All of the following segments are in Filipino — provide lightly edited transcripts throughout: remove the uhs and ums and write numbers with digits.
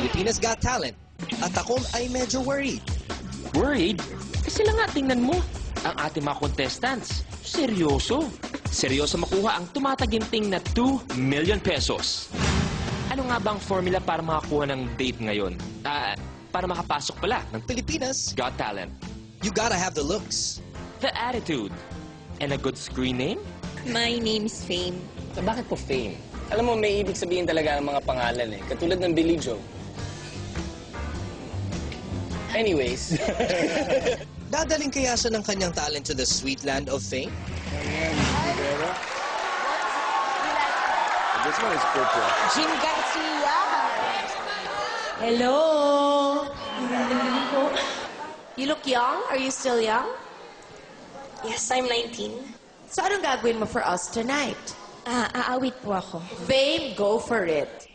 Pilipinas Got Talent. At ako ay medyo worried. Worried? Kasi lang nga, tingnan mo. Ang ating mga contestants, seryoso. Seryoso makuha ang tumataginting na 2 million pesos. Ano nga bang formula para makakuha ng date ngayon? Para makapasok pala ng Pilipinas, Got Talent. you gotta have the looks. The attitude. And a good screen name? My name's Fame. Bakit po Fame? Alam mo, may ibig sabihin talaga ang mga pangalan eh. Katulad ng Billy Joe. Anyways. Dadaling kaya siya ng kanyang talent to the sweet land of fame? This one is purple. Jim Garcia. Hello! You look young? Are you still young? Yes, I'm 19. So anong gagawin mo for us tonight? Aawit po ako. Fame, go for it.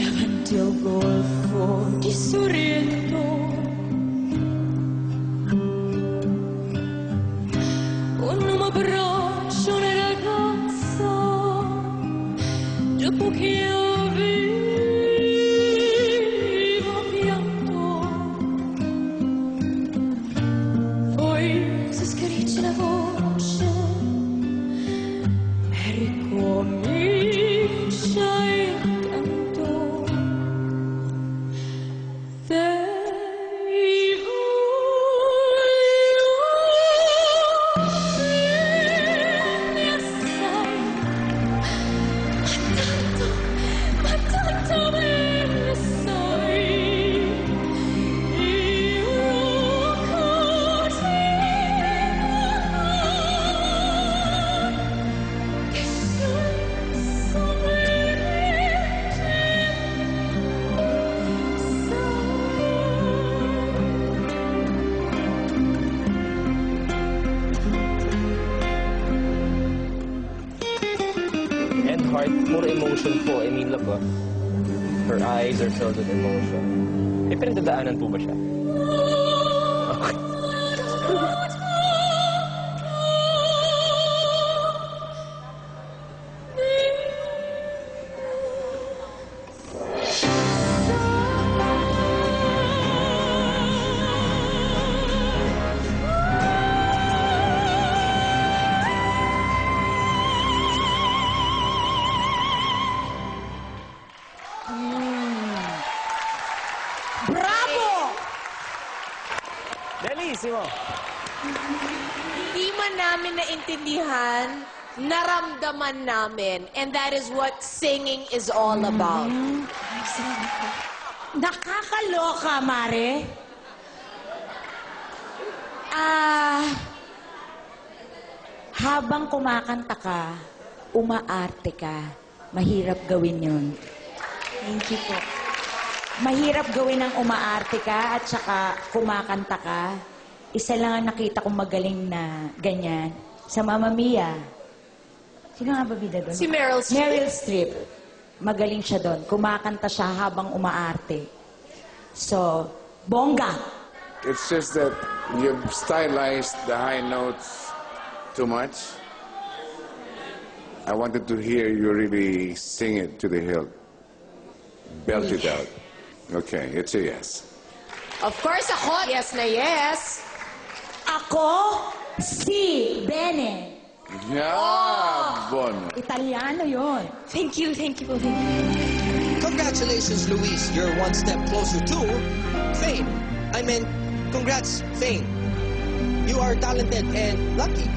Davanti al golfo di Sorrento, con un abbraccio una ragazza, dopo che avevo pianto, poi si schiarisce la voce e ricomincia il canto. Heart, puro emotion po. I mean, look, oh. Her eyes are filled with emotion. May pinagdadaanan po ba siya? Okay. Bravo! Bellissimo! Hindi man namin naintindihan, naramdaman namin. And that is what singing is all about. Nakakaloka, Mare. Habang kumakanta ka, umaarte ka. Mahirap gawin yun. Thank you po. Mahirap gawin ang umaarte ka at saka kumakanta ka. Isa lang ang nakita kong magaling na ganyan. Sa Mamma Mia. Sino nga ba bida doon? Si Meryl Streep. Meryl Streep. Magaling siya doon. Kumakanta siya habang umaarte. So, bongga. It's just that you've stylized the high notes too much. I wanted to hear you really sing it to the hilt. Belt it out. Okay, it's a yes. Of course, ako, yes na yes. Ako, si Bene. Yeah, Bono. Italiano yon. Thank you po. Thank you. Congratulations, Luis. You're one step closer to fame. I mean, congrats, fame. You are talented and lucky.